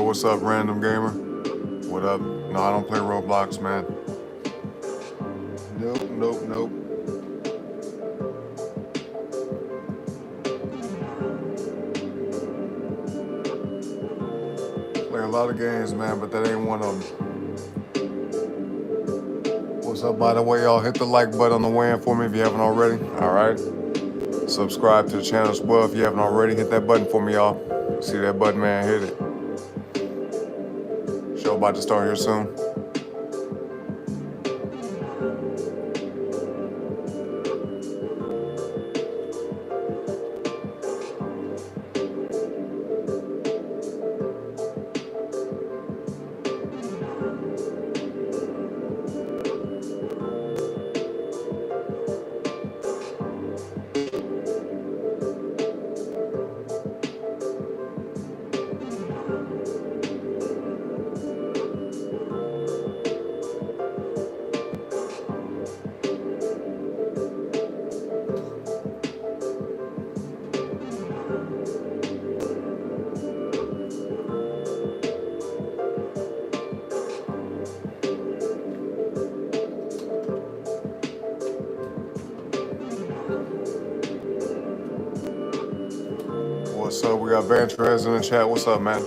what's up, random gamer? What up? No, I don't play Roblox, man. Nope, nope, nope. Play a lot of games, man, but that ain't one of them. What's up, by the way, y'all? Hit the like button on the way in for me if you haven't already. All right. Subscribe to the channel as well if you haven't already. Hit that button for me, y'all. See that button, man? Hit it. Show about to start here soon. What's up? We got Vantrez in the chat. What's up, man?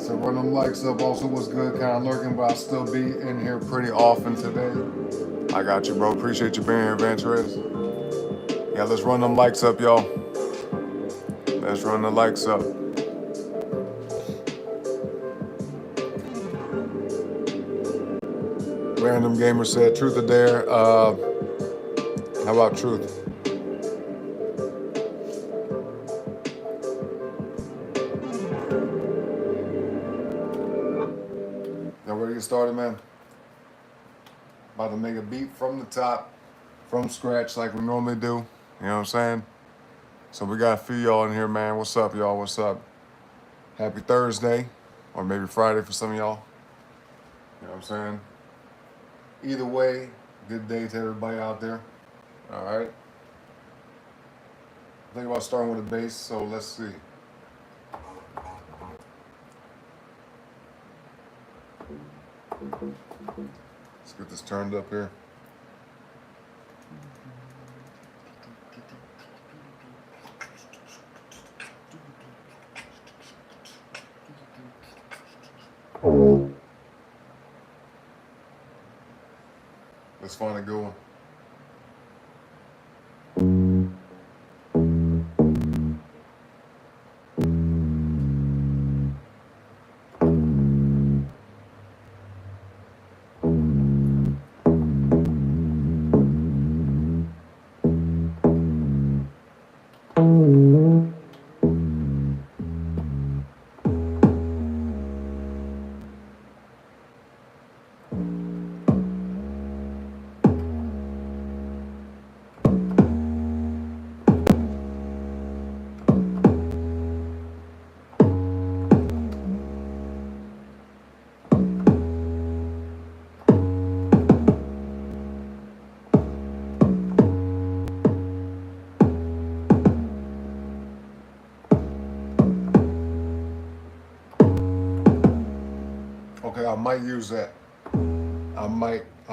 So run them likes up. Also, what's good? Kind of lurking, but I'll still be in here pretty often today. I got you, bro. Appreciate you being here, Vantrez. Yeah, let's run them likes up, y'all. Let's run the likes up. Random gamer said, truth or dare. How about truth? Y'all ready to get started, man? About to make a beat from the top, from scratch, like we normally do. You know what I'm saying? So we got a few y'all in here, man. What's up, y'all? What's up? Happy Thursday, or maybe Friday for some of y'all. You know what I'm saying? Either way, good day to everybody out there. All right. Think about starting with a bass, so let's see. Let's get this turned up here. Let's find a good one. Okay, I might use that. I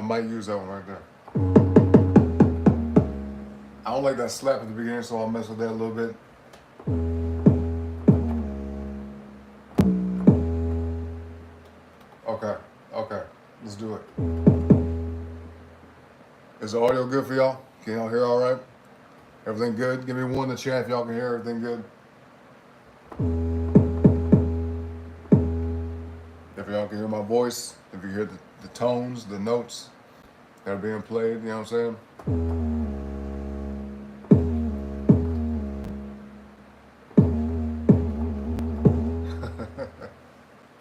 might use that one right there. I don't like that slap at the beginning, so I'll mess with that a little bit. Okay, let's do it. Is the audio good for y'all? Can y'all hear all right? Everything good? Give me one in the chat if y'all can hear everything good. If y'all can hear my voice, if you hear the tones, the notes that are being played, you know what I'm saying?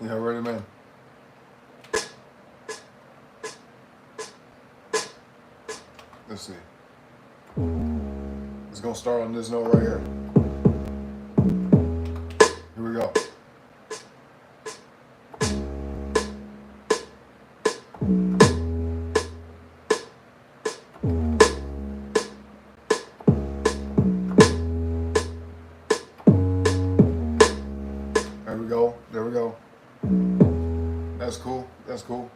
Y'all ready, man? Let's see. It's gonna start on this note right here. Here we go. There we That's cool.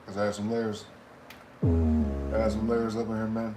Cause I have some layers. I have some layers up in here, man.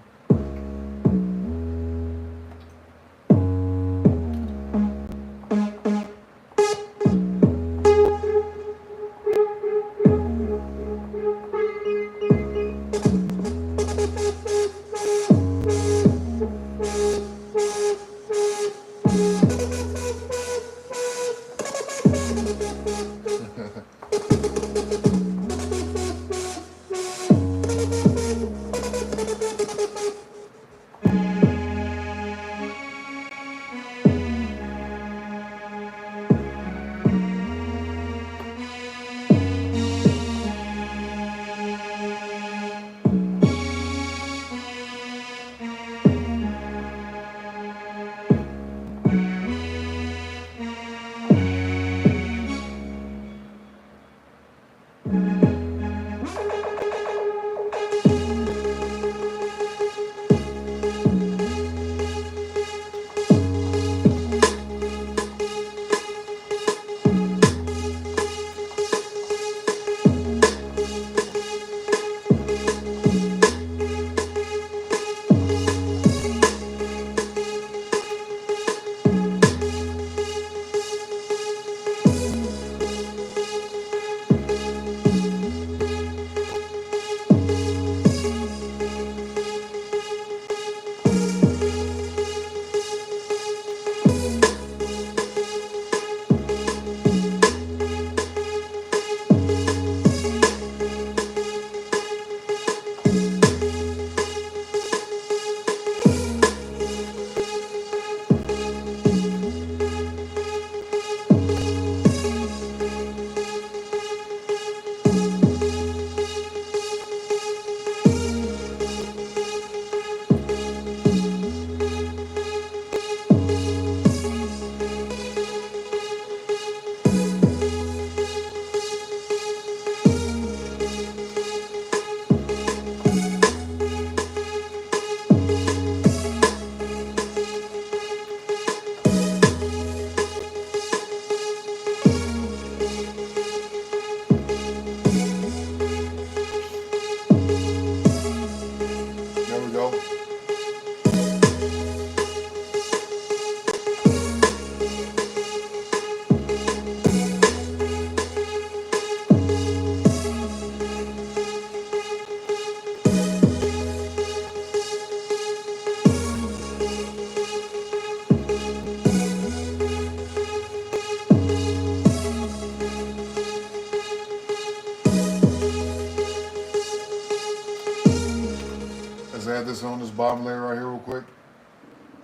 Let's add this on this bottom layer right here real quick.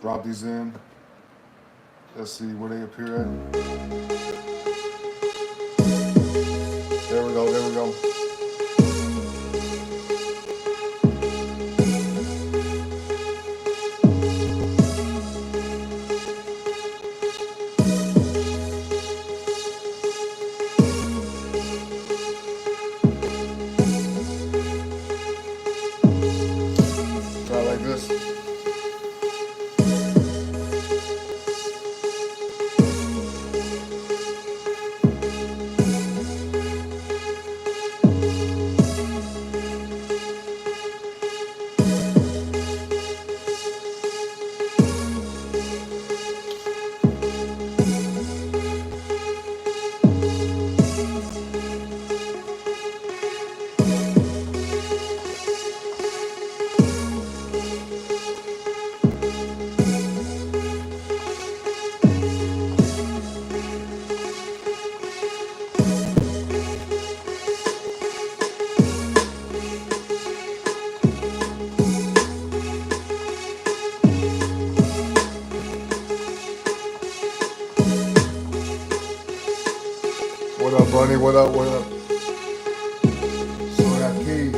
Drop these in. Let's see where they appear at. There we go, there we go. Try like this. What up, buddy? What up? What up? So that key.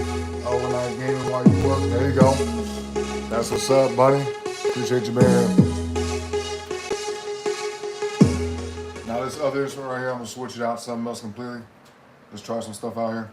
Oh, when I gave it while you work. There you go. That's what's up, buddy. Appreciate you being here. Now this other instrument right here, I'm gonna switch it out to something else completely. Let's try some stuff out here.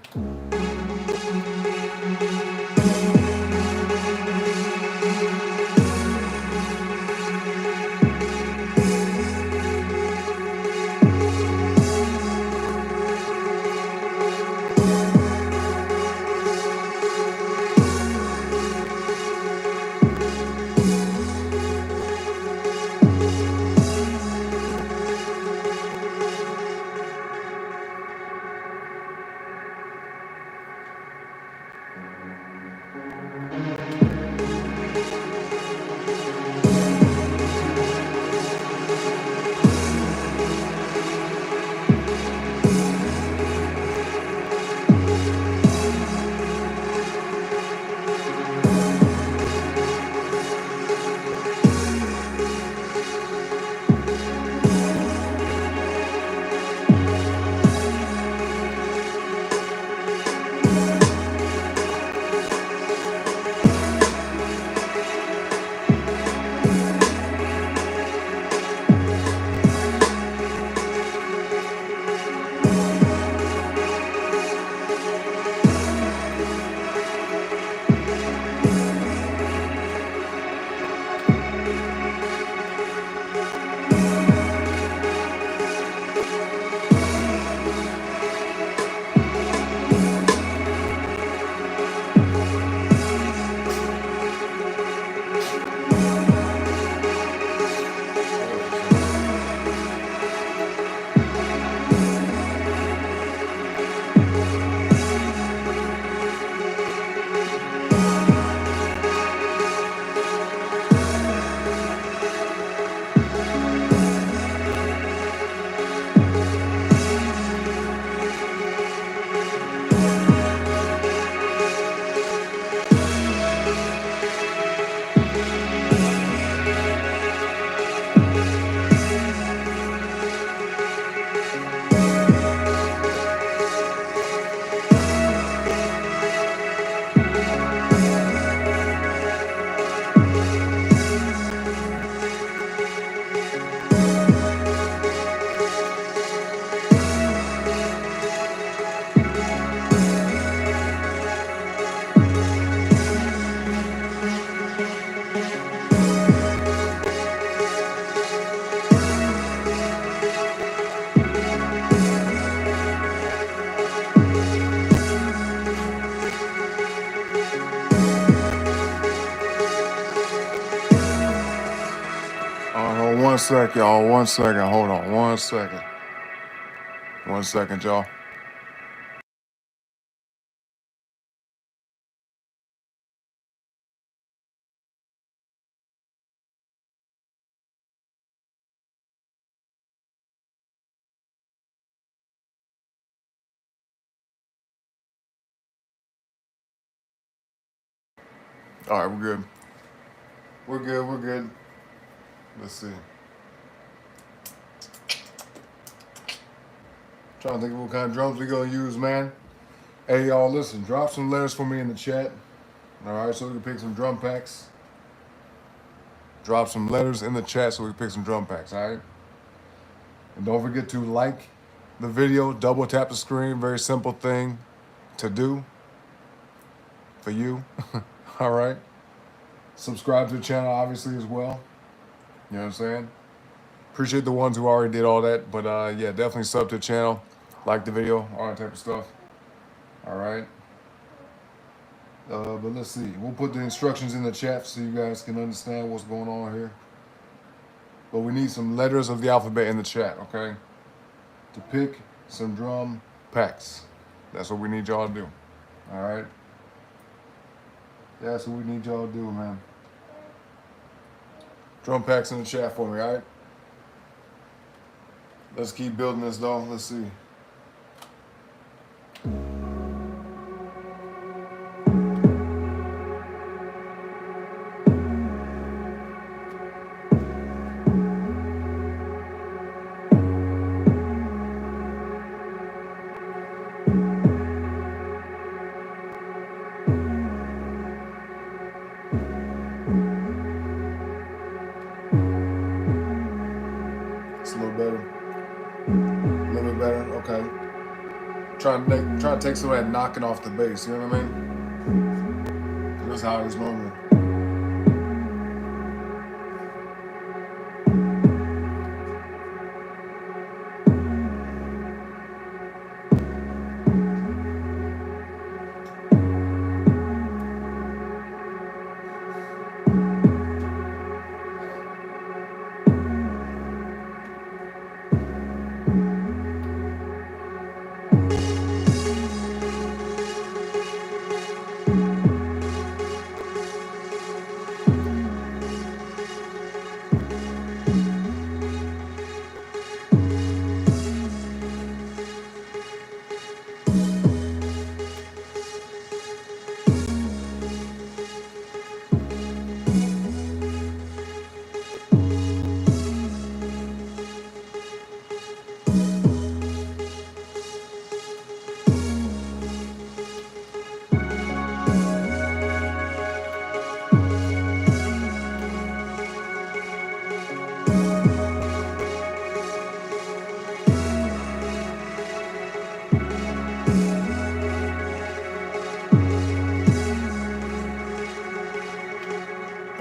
sec, y'all. 1 second. Hold on. 1 second. 1 second, y'all. All right, we're good. We're good. We're good. Let's see. Trying to think of what kind of drums we gonna use, man. Hey, y'all, listen. Drop some letters for me in the chat. All right, so we can pick some drum packs. Drop some letters in the chat so we can pick some drum packs. All right. And don't forget to like the video. Double tap the screen. Very simple thing to do for you. All right. Subscribe to the channel, obviously, as well. You know what I'm saying? Appreciate the ones who already did all that. But yeah, definitely sub to the channel. Like the video, all that type of stuff. All right. But let's see. We'll put the instructions in the chat so you guys can understand what's going on here. But we need some letters of the alphabet in the chat, okay? To pick some drum packs. That's what we need y'all to do. All right? That's what we need y'all to do, man. Drum packs in the chat for me, all right? Let's keep building this, though. Let's see. It's a little better. A little bit better, okay. Trying to take some of that knocking off the bass, you know what I mean? That's how it is normally.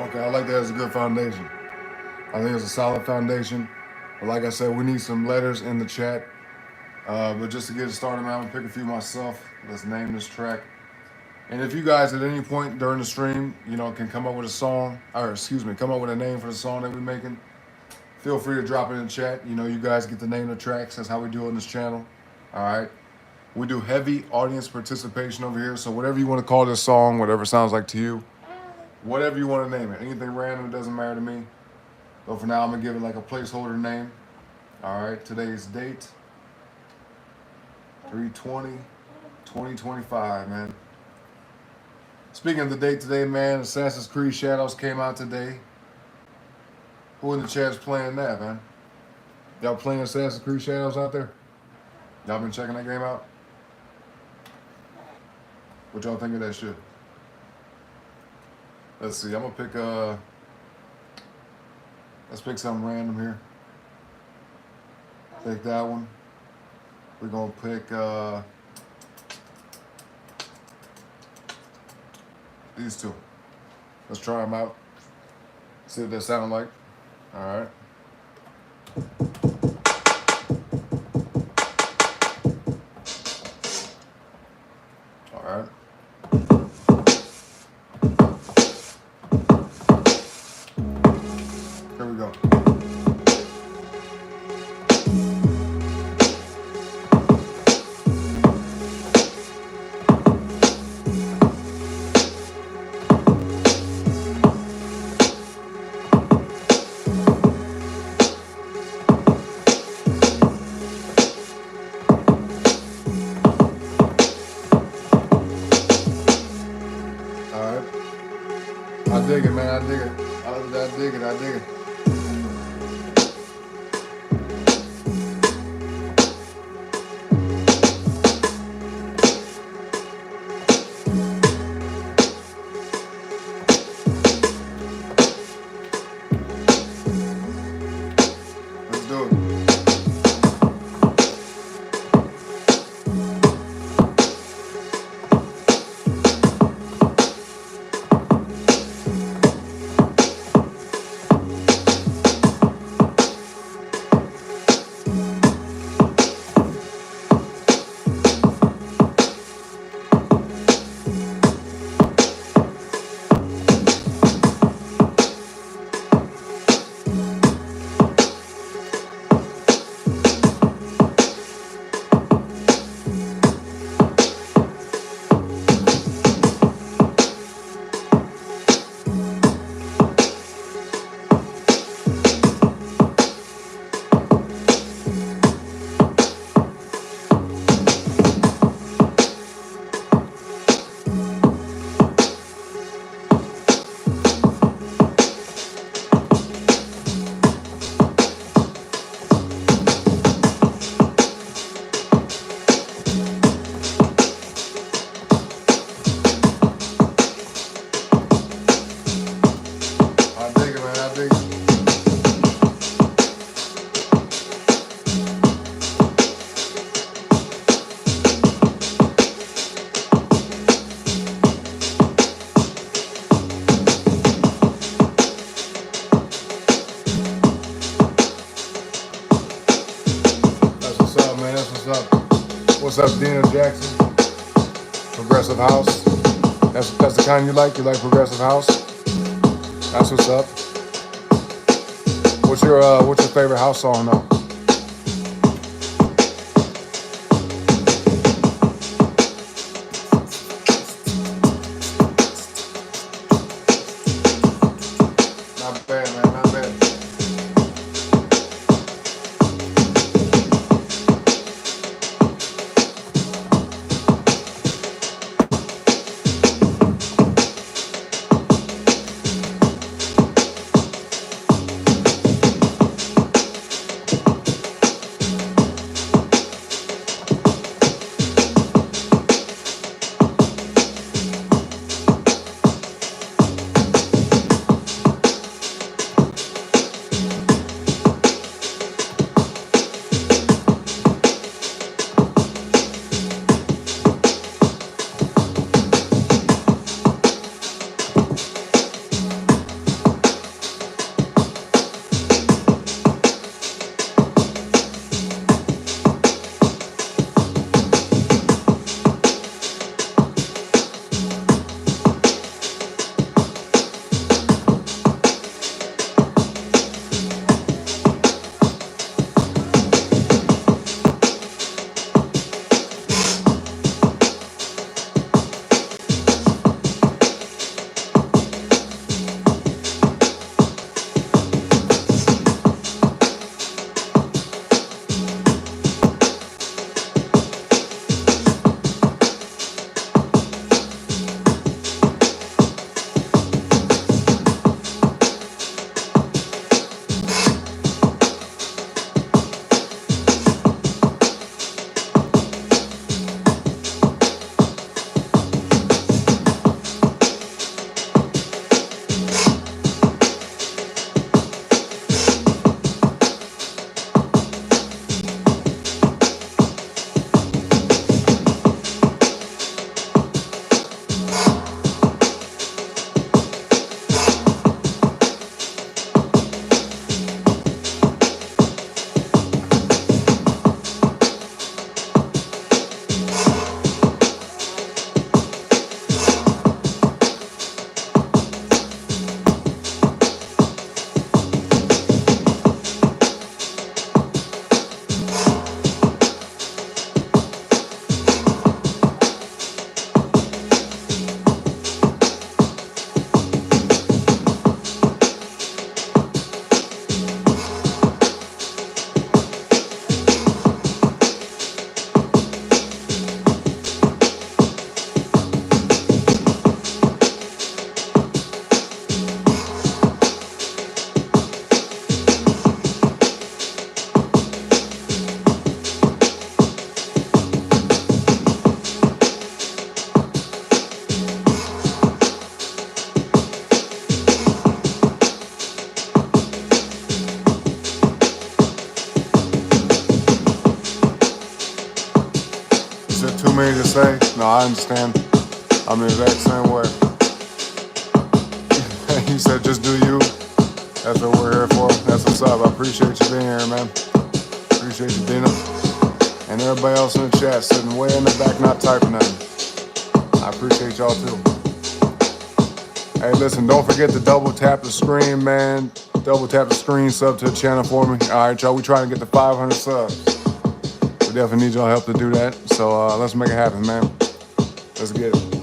Okay, I like that as a good foundation. I think it's a solid foundation. But like I said, we need some letters in the chat. But just to get it started, man, I'm gonna pick a few myself. Let's name this track. And if you guys at any point during the stream, you know, can come up with a song, or excuse me, come up with a name for the song that we're making, feel free to drop it in the chat. You know, you guys get to name the tracks. That's how we do it on this channel. All right. We do heavy audience participation over here. So whatever you want to call this song, whatever sounds like to you, whatever you want to name it. Anything random, it doesn't matter to me. But for now, I'm going to give it like a placeholder name. All right. Today's date, 3/20/2025, man. Speaking of the date today, man, Assassin's Creed Shadows came out today. Who in the chat's playing that, man? Y'all playing Assassin's Creed Shadows out there? Y'all been checking that game out? What y'all think of that shit? Let's see, I'm gonna pick let's pick something random here. Pick that one. We're gonna pick these two. Let's try them out. See what they sound like. All right. All right. Here we go. dig it, man. I dig it. I dig it. I dig it. Let's do it. I dig it, man. I dig it. That's what's up, man. That's what's up. What's up, Dina Jackson? Progressive house. That's the kind you like. You like progressive house. That's what's up. What's your favorite house song though? Not bad, man. Not bad. me to say? No, I understand. I'm the exact same way. You said just do you. That's what we're here for. That's what's up. I appreciate you being here, man. Appreciate you, Dina. And everybody else in the chat sitting way in the back not typing nothing. I appreciate y'all too. Hey, listen, don't forget to double tap the screen, man. Double tap the screen, sub to the channel for me. All right, y'all, we trying to get to 500 subs. We definitely need y'all help to do that. So let's make it happen, man. Let's get it.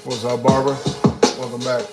What's up, Barbara? Welcome back.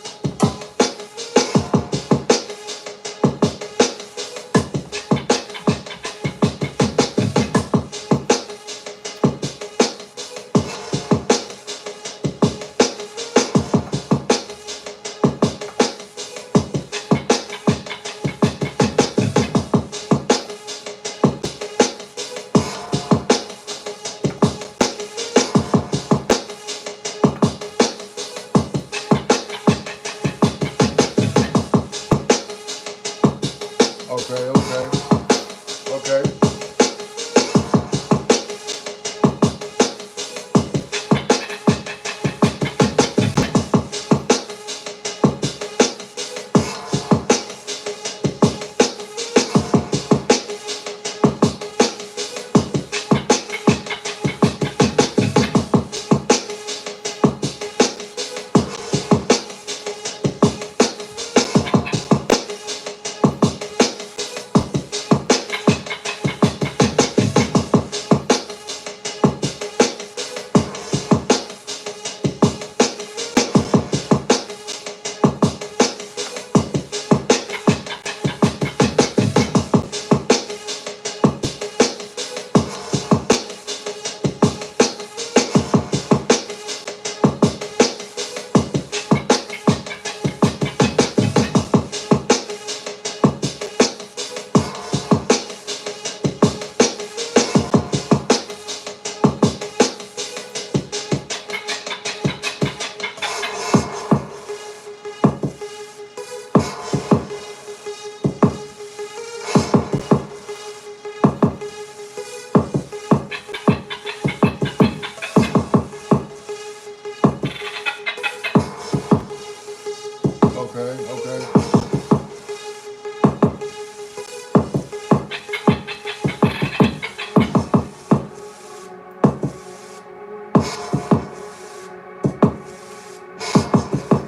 Okay. Okay.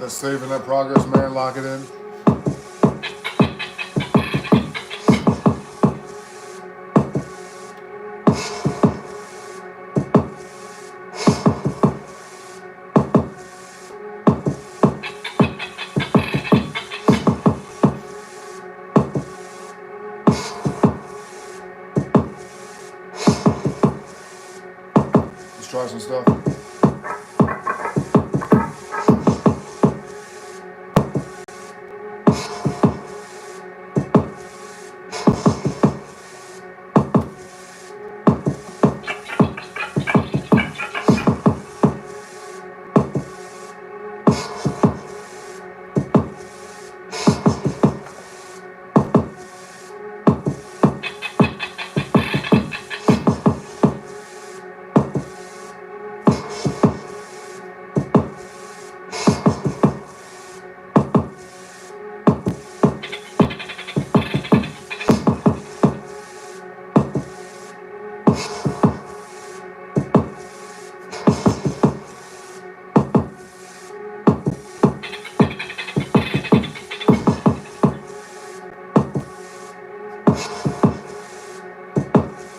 Let's save in that progress, man. Lock it in. Let's try some stuff.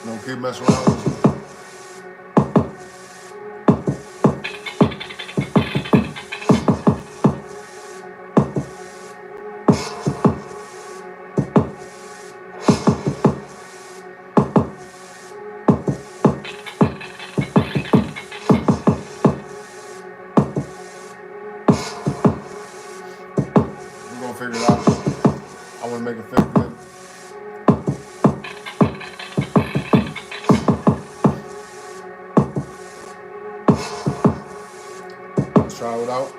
Don't keep messing around with you. figure it out. I want to make it fit good. Let's try it out.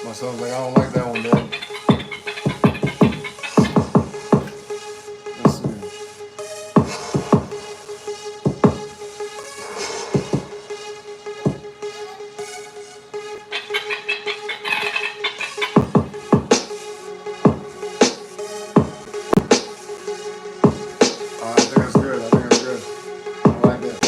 My son's like, I don't like that one, Dad. Let's see. I think it's good. I think it's good. I like that.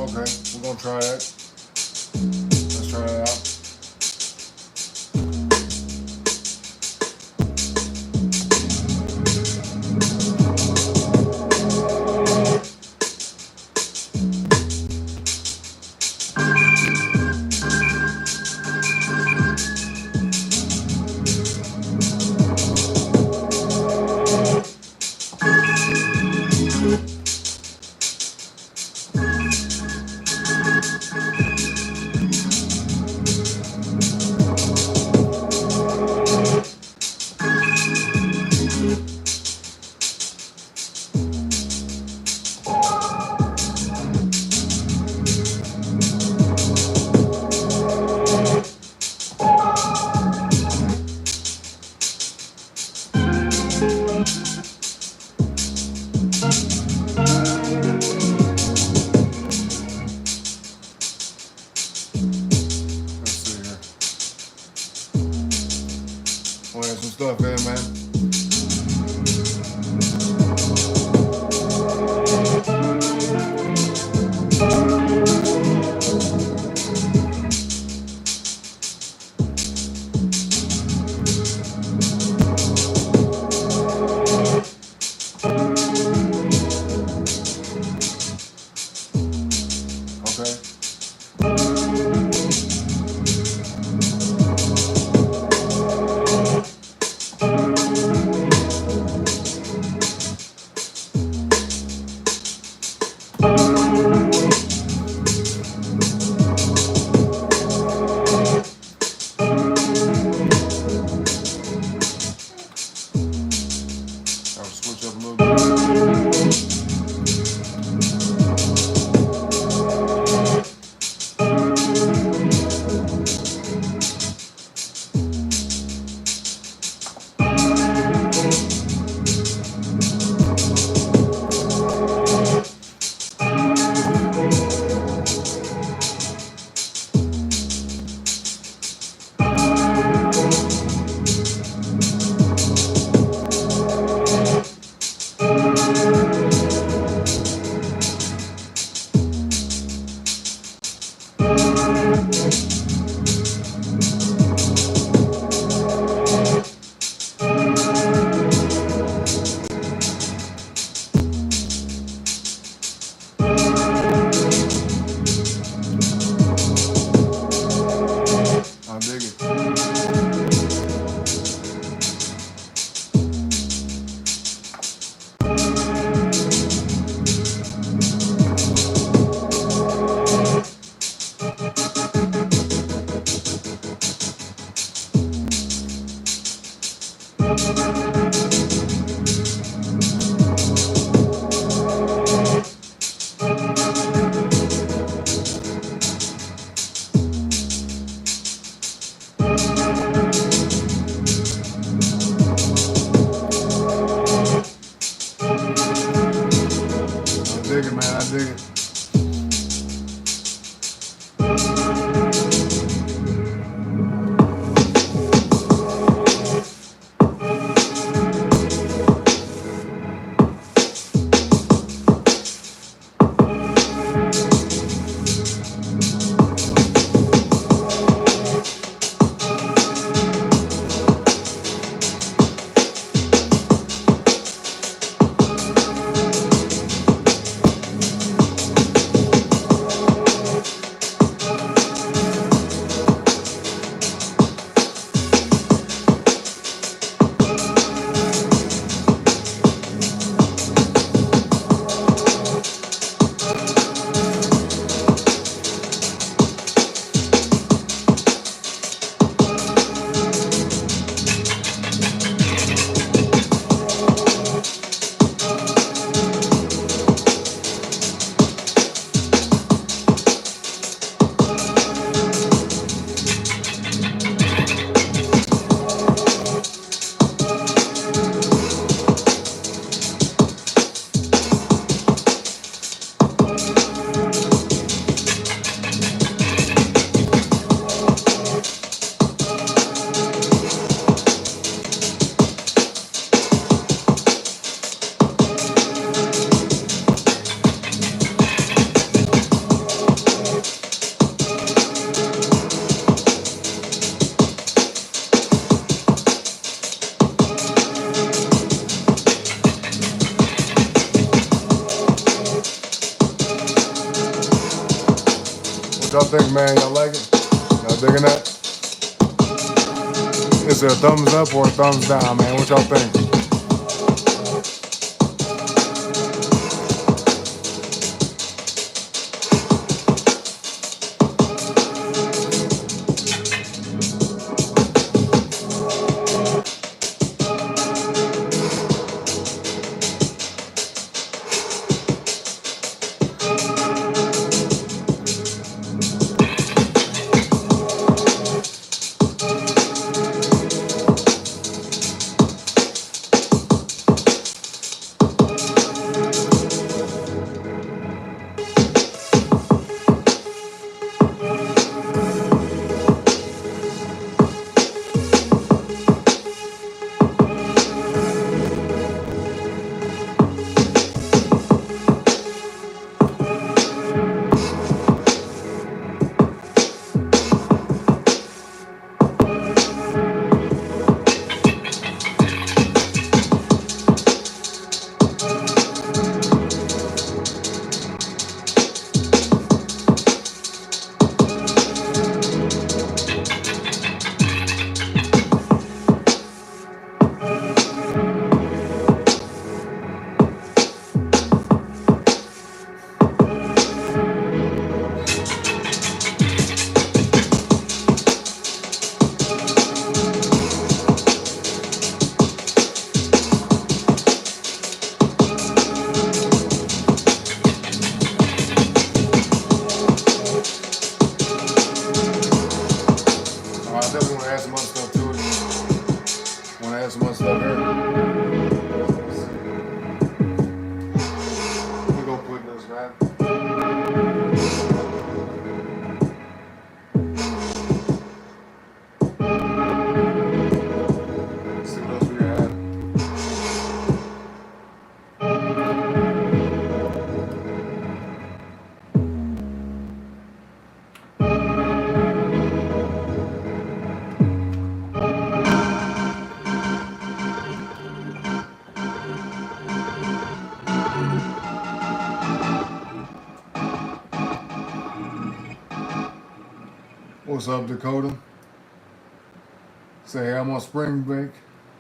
Okay, we're gonna try that. Let's try that out. Let's see here. We'll add some stuff in, man. Okay. I'll switch up a little bit. I dig it. I dig it, man. I dig it. What y'all think, man? Y'all like it? Y'all digging that? Is it a thumbs up or a thumbs down, man? What y'all think? I definitely want to add some other stuff to it. Want to add some other stuff here. We're going to put this, man. Let's see what else we got. What's up, Dakota? Say, hey, I'm on spring break.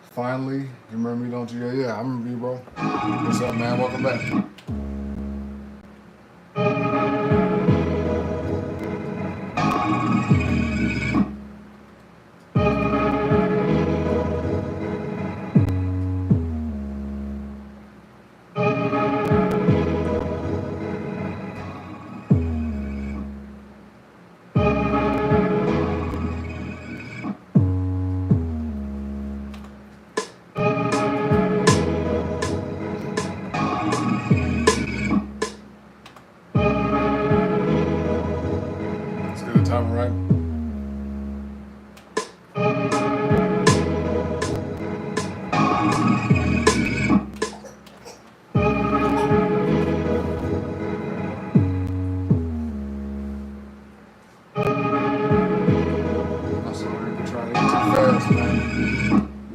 Finally. You remember me, don't you? Yeah, I remember you, bro. What's up, man? Welcome back. Let's get the timer right.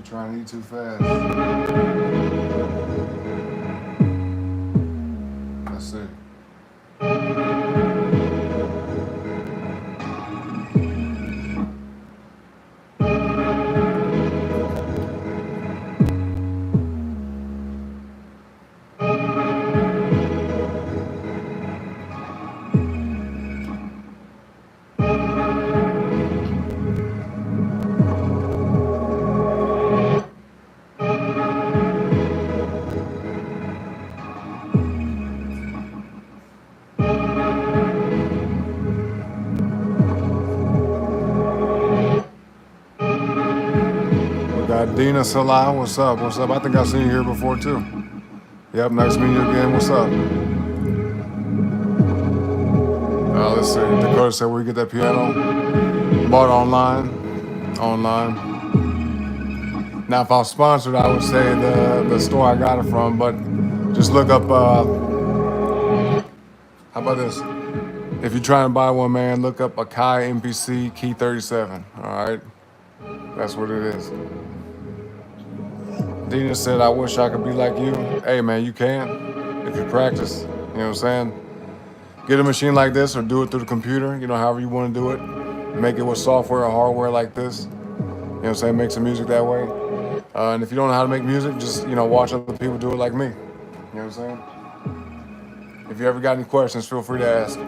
Trying to eat too fast. Let's see. Dina Salah, what's up? What's up? I think I've seen you here before too. Yep, nice meeting you again. What's up? Let's see. Dakota said where you get that piano? Bought online. Online. Now, if I was sponsored, I would say the store I got it from, but just look up. How about this? If you're trying to buy one, man, look up Akai MPC Key 37. All right, that's what it is. Dina said, I wish I could be like you. Hey, man, you can if you practice. You know what I'm saying? Get a machine like this or do it through the computer, you know, however you want to do it. Make it with software or hardware like this. You know what I'm saying? Make some music that way. And if you don't know how to make music, just, you know, watch other people do it like me. You know what I'm saying? If you ever got any questions, feel free to ask.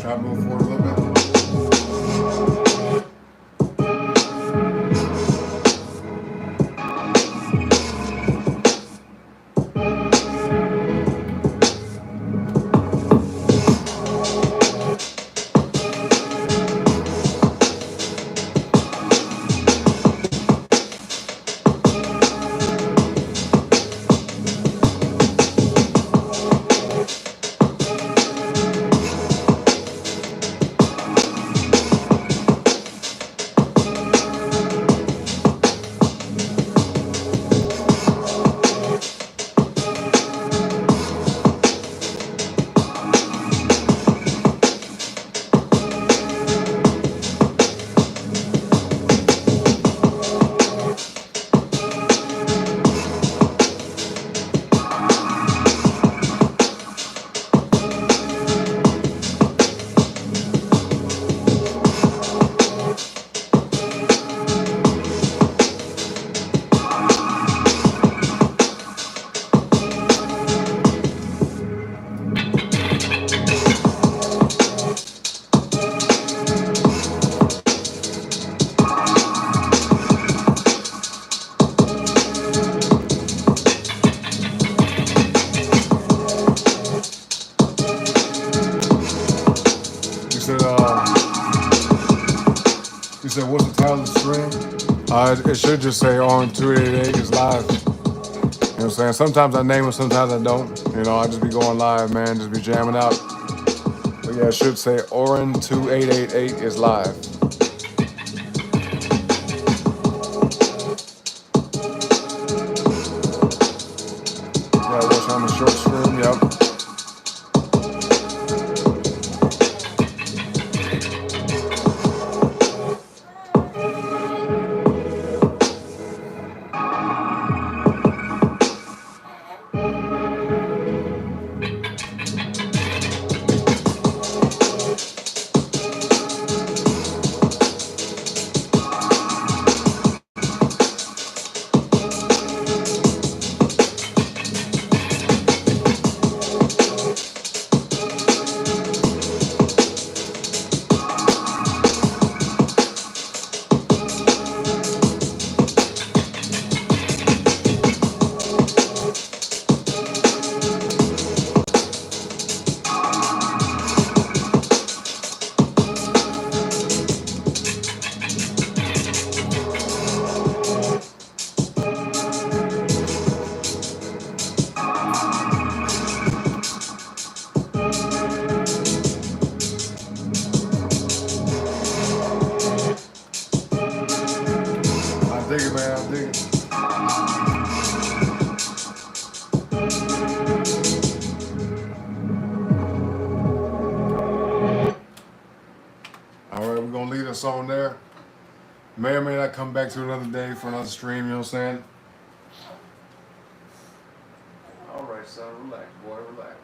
Try to move forward a little bit. You said, what's the title of the stream? It should just say auron2888 is live. You know what I'm saying? Sometimes I name it, sometimes I don't. You know, I just be going live, man, just be jamming out. But yeah, it should say auron2888 is live. Yeah, watch on the short stream, yep. I dig it, man, I dig it. All right, we're gonna leave us on there. May or may not come back to another day for another stream, you know what I'm saying? All right, son, relax, boy, relax.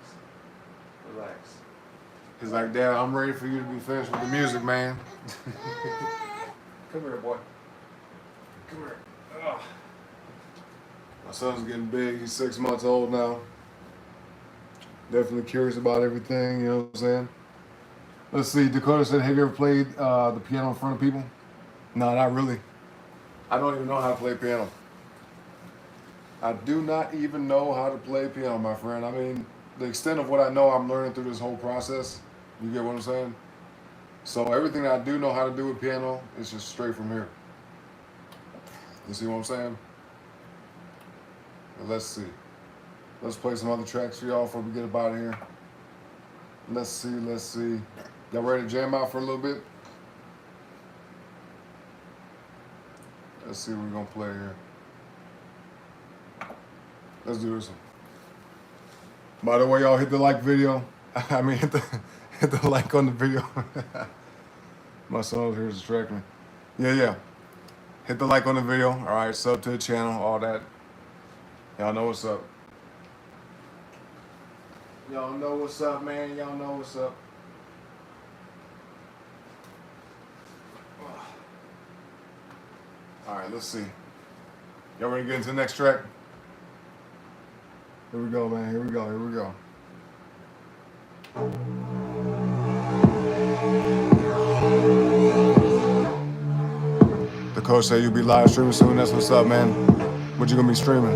Relax. He's like, Dad, I'm ready for you to be finished with the music, man. Come here, boy. Come here. Ugh. My son's getting big. He's 6 months old now. Definitely curious about everything, you know what I'm saying? Let's see, Dakota said, have you ever played the piano in front of people? No, not really. I don't even know how to play piano. I do not even know how to play piano, my friend. I mean, the extent of what I know, I'm learning through this whole process. You get what I'm saying? So everything I do know how to do with piano is just straight from here. You see what I'm saying? Let's see. Let's play some other tracks for y'all before we get up out of here. Let's see. Y'all ready to jam out for a little bit? Let's see what we're gonna play here. Let's do this one. By the way, y'all hit the like video. I mean, hit the like on the video. My son over here is distracting me. Yeah. Hit the like on the video. All right, sub to the channel, all that. Y'all know what's up. Y'all know what's up, man. Y'all know what's up. All right, let's see. Y'all ready to get into the next track? Here we go, man. Here we go. The coach said you'll be live streaming soon. That's what's up, man. What you gonna be streaming?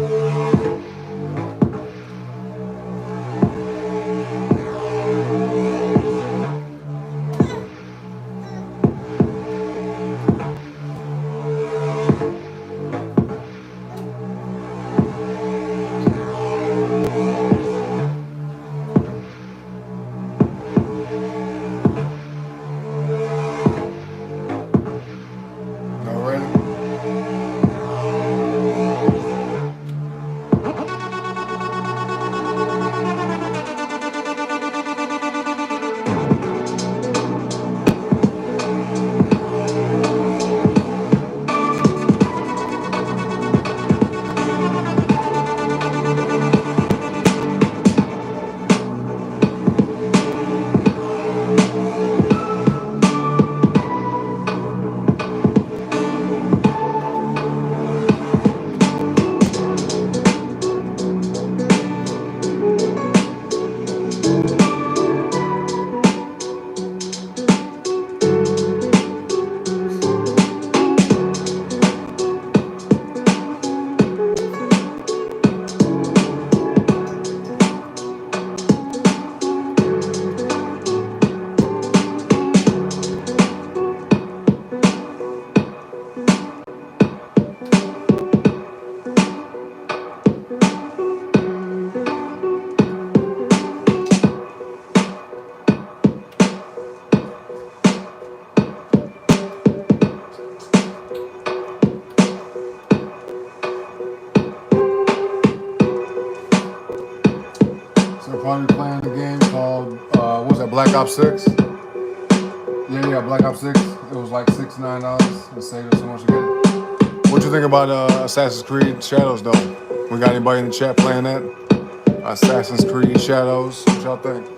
Y'all ready? So we're probably playing a game called, what was that, Black Ops 6? Yeah, Black Ops 6. It was like $69. It saved us so much to get it. What you think about Assassin's Creed Shadows, though? We got anybody in the chat playing that? Assassin's Creed Shadows. What y'all think?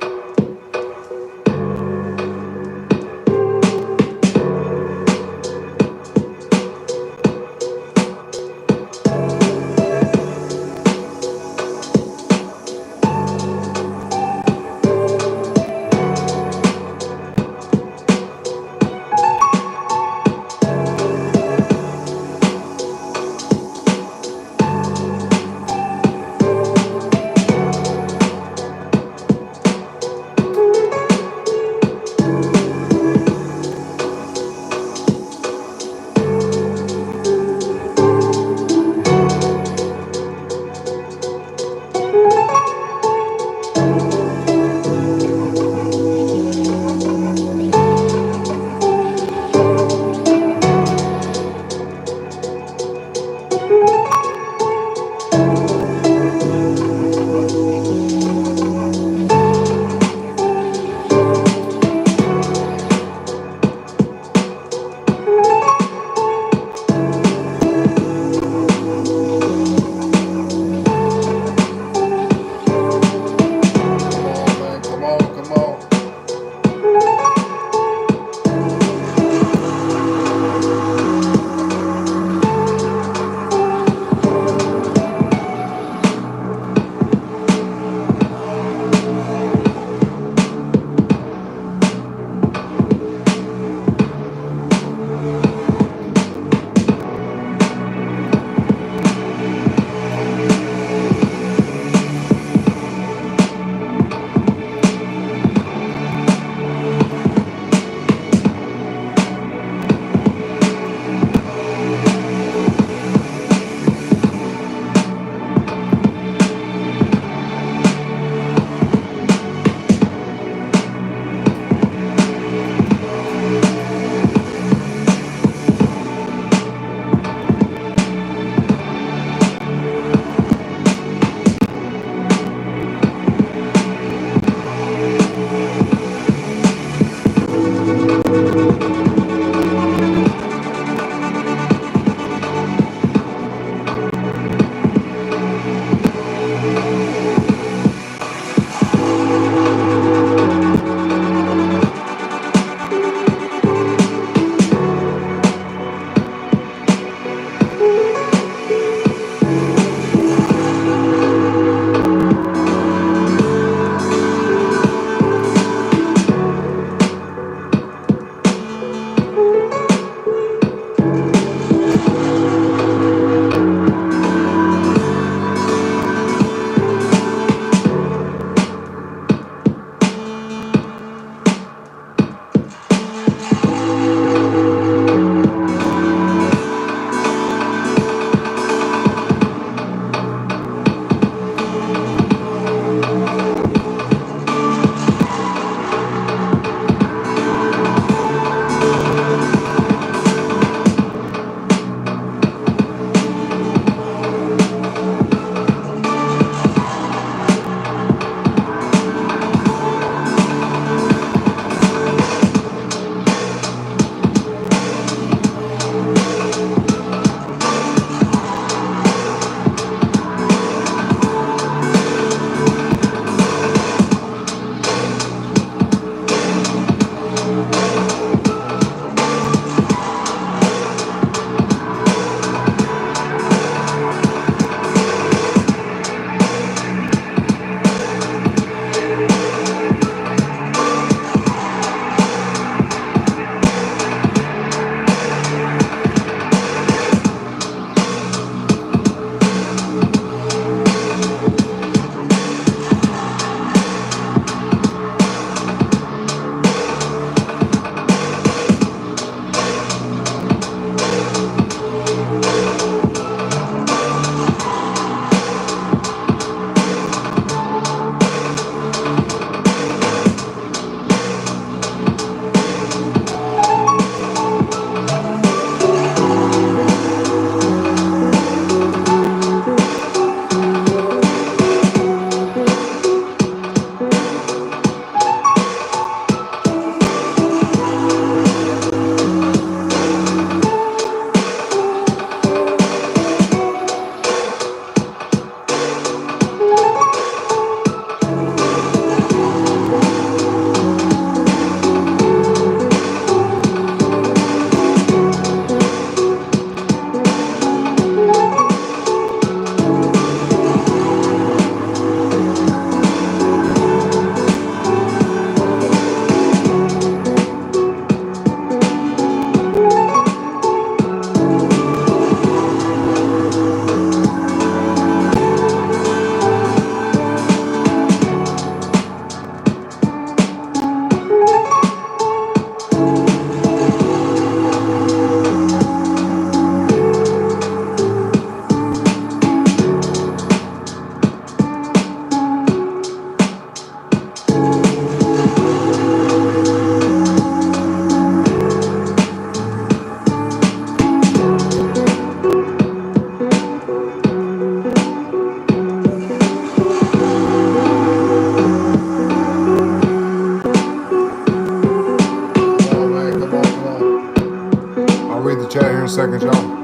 read the chat here in a second, y'all.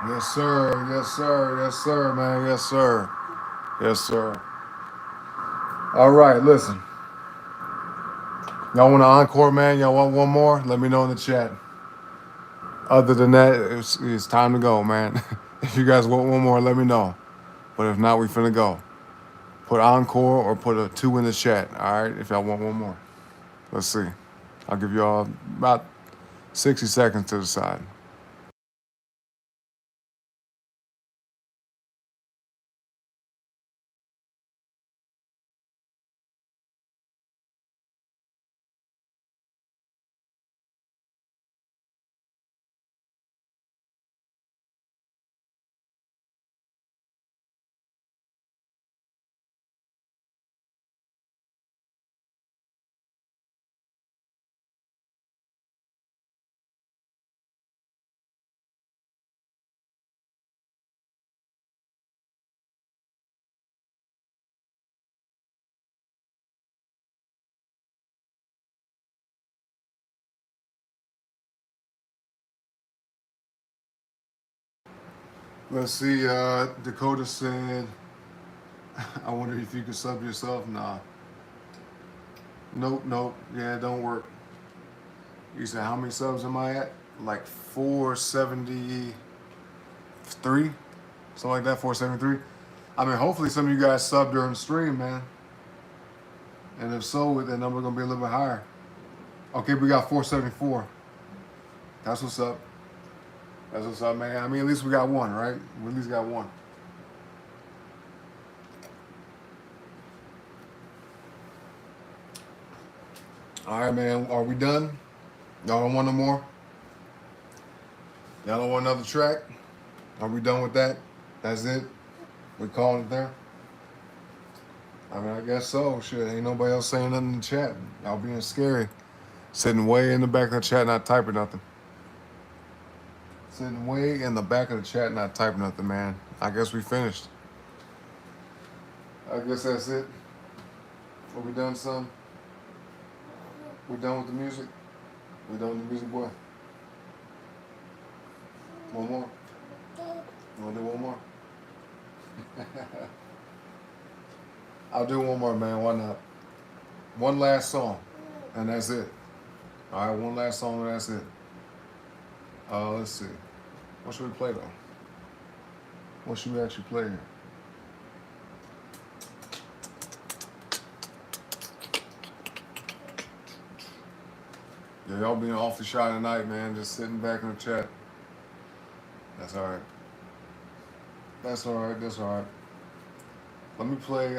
Yes, sir. Yes, sir. Yes, sir, man. Yes, sir. Yes, sir. All right, listen. Y'all want an encore, man? Y'all want one more? Let me know in the chat. Other than that, it's time to go, man. If you guys want one more, let me know. But if not, we finna go. Put encore or put a 2 in the chat, all right? If y'all want one more. Let's see. I'll give y'all about 60 seconds to decide. Let's see. Dakota said, I wonder if you could sub yourself. Nah. Nope. Yeah, it don't work. You said, how many subs am I at? Like 473? Something like that, 473. I mean, hopefully some of you guys sub during the stream, man. And if so, that number gonna be a little bit higher. Okay, we got 474. That's what's up. That's what's up, man. I mean, at least we got one, right? We at least got one. All right, man. Are we done? Y'all don't want no more? Y'all don't want another track? Are we done with that? That's it? We calling it there? I mean, I guess so. Shit, ain't nobody else saying nothing in the chat. Y'all being scary. Sitting way in the back of the chat, not typing nothing. Sitting way in the back of the chat, not typing nothing, man. I guess we finished. I guess that's it. Are we done, son? We done with the music? We done with the music, boy? One more? You wanna do one more? I'll do one more, man. Why not? One last song, and that's it. All right, one last song, and that's it. Let's see. What should we play, though? What should we actually play here? Yeah, y'all being awfully shy tonight, man. Just sitting back in the chat. That's all right. That's all right. That's all right. Let me play,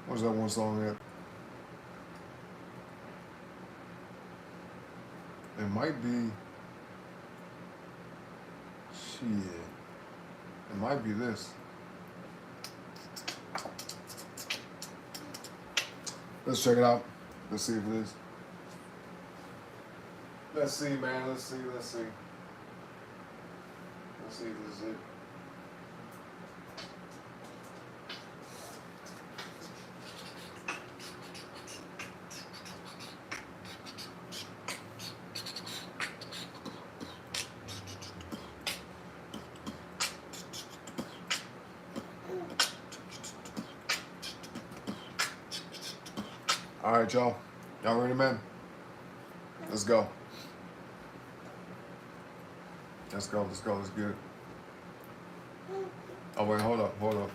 what's that one song yet? It might be, shit. It might be this. Let's check it out. Let's see if it is. Let's see, man. Let's see. Let's see. Let's see if this is it. All right, y'all. Y'all ready, man? Let's go. Let's go. Let's go. Let's get it. Oh, wait. Hold up. Hold up.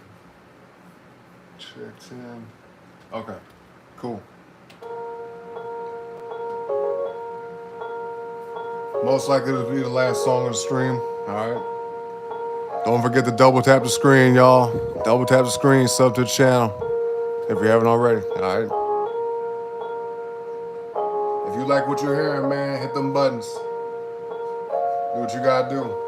Checked in. Okay. Cool. Most likely to be the last song of the stream. All right. Don't forget to double tap the screen, y'all. Double tap the screen, sub to the channel if you haven't already. All right. If you like what you're hearing, man, hit them buttons. Do what you gotta do.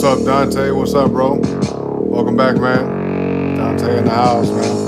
What's up, Dante? What's up, bro? Welcome back, man. Dante in the house, man.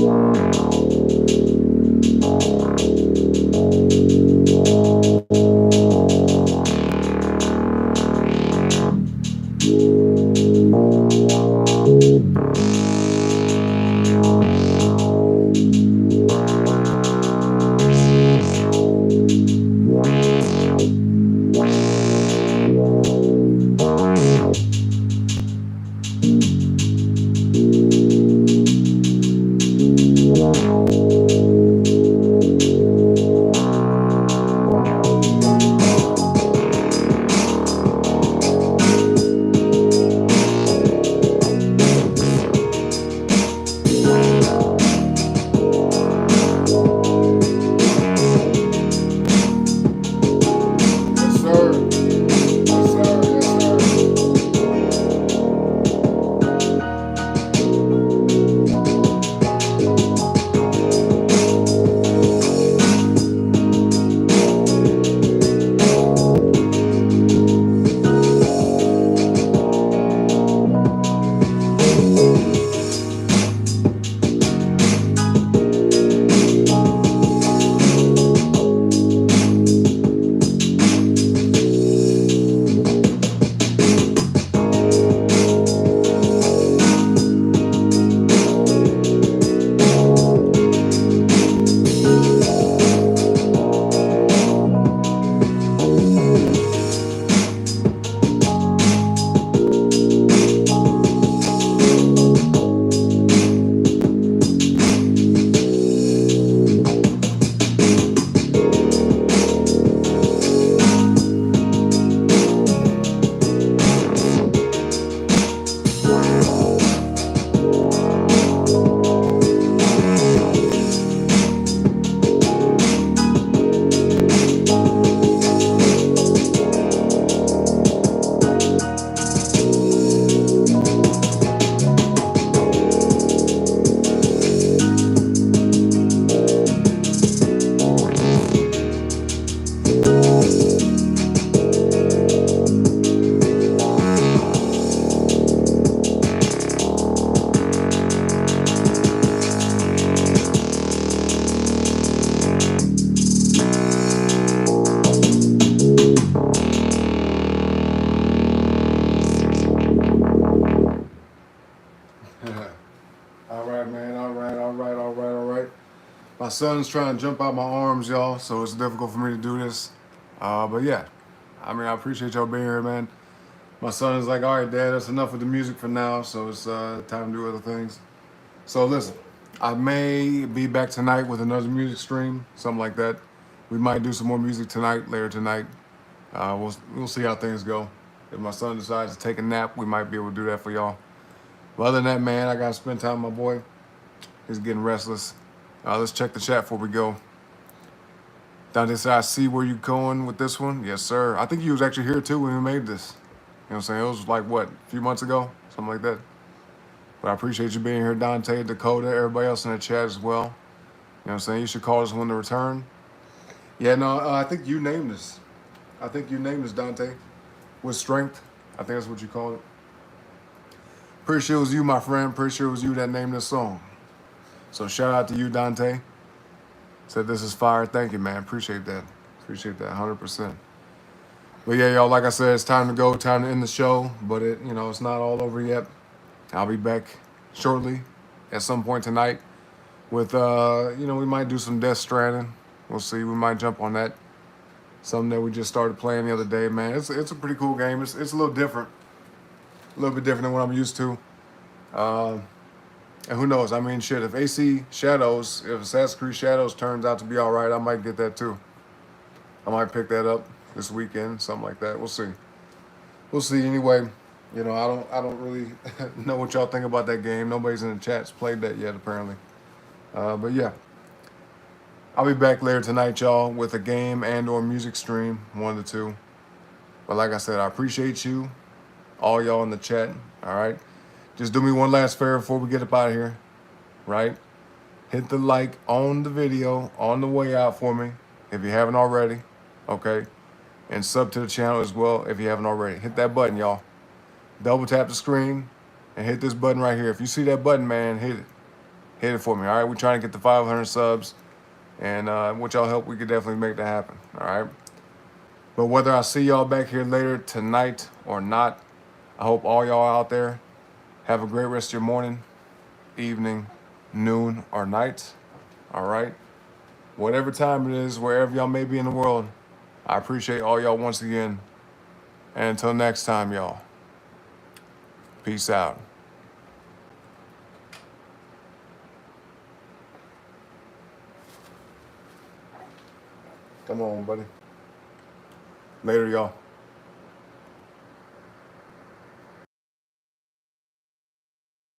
Yes, sir. Yes, sir. Yes, sir. All right, man. All right, all right, all right, all right. My son's trying to jump out my arms, y'all, so it's difficult for me to do this. But yeah, I mean, I appreciate y'all being here, man. My son is like, all right, Dad, that's enough of the music for now, so it's time to do other things. So listen, I may be back tonight with another music stream, something like that. We might do some more music tonight, later tonight. We'll see how things go. If my son decides to take a nap, we might be able to do that for y'all. But other than that, man, I gotta spend time with my boy. He's getting restless. Let's check the chat before we go. Dante said, I see where you going with this one. Yes, sir. I think you was actually here too when we made this. You know what I'm saying? It was like, what, a few months ago? Something like that. But I appreciate you being here, Dante, Dakota, everybody else in the chat as well. You know what I'm saying? You should call this one to return. Yeah, no, I think you named this. I think you named this, Dante. With strength. I think that's what you called it. Pretty sure it was you, my friend. Pretty sure it was you that named this song. So shout out to you, Dante. Said this is fire. Thank you, man. Appreciate that. Appreciate that 100%. But yeah, y'all, like I said, it's time to go. Time to end the show. But it's not all over yet. I'll be back shortly at some point tonight with, we might do some Death Stranding. We'll see. We might jump on that. Something that we just started playing the other day, man. It's a pretty cool game. It's a little different. A little bit different than what I'm used to. And who knows? I mean, shit, if Assassin's Creed Shadows turns out to be all right, I might get that too. I might pick that up this weekend, something like that. We'll see. We'll see. Anyway, I don't really know what y'all think about that game. Nobody's in the chat's played that yet, apparently. But yeah, I'll be back later tonight, y'all, with a game and/or music stream, one of the two. But like I said, I appreciate you, all y'all in the chat. All right. Just do me one last favor before we get up out of here, right? Hit the like on the video on the way out for me if you haven't already, okay? And sub to the channel as well if you haven't already. Hit that button, y'all. Double tap the screen and hit this button right here. If you see that button, man, hit it. hit it for me. All right, we're trying to get to 500 subs, and with y'all help, we could definitely make that happen. All right. But whether I see y'all back here later tonight or not, I hope all y'all out there have a great rest of your morning, evening, noon, or night. All right. Whatever time it is, wherever y'all may be in the world, I appreciate all y'all once again. And until next time, y'all, peace out. Come on, buddy. Later, y'all.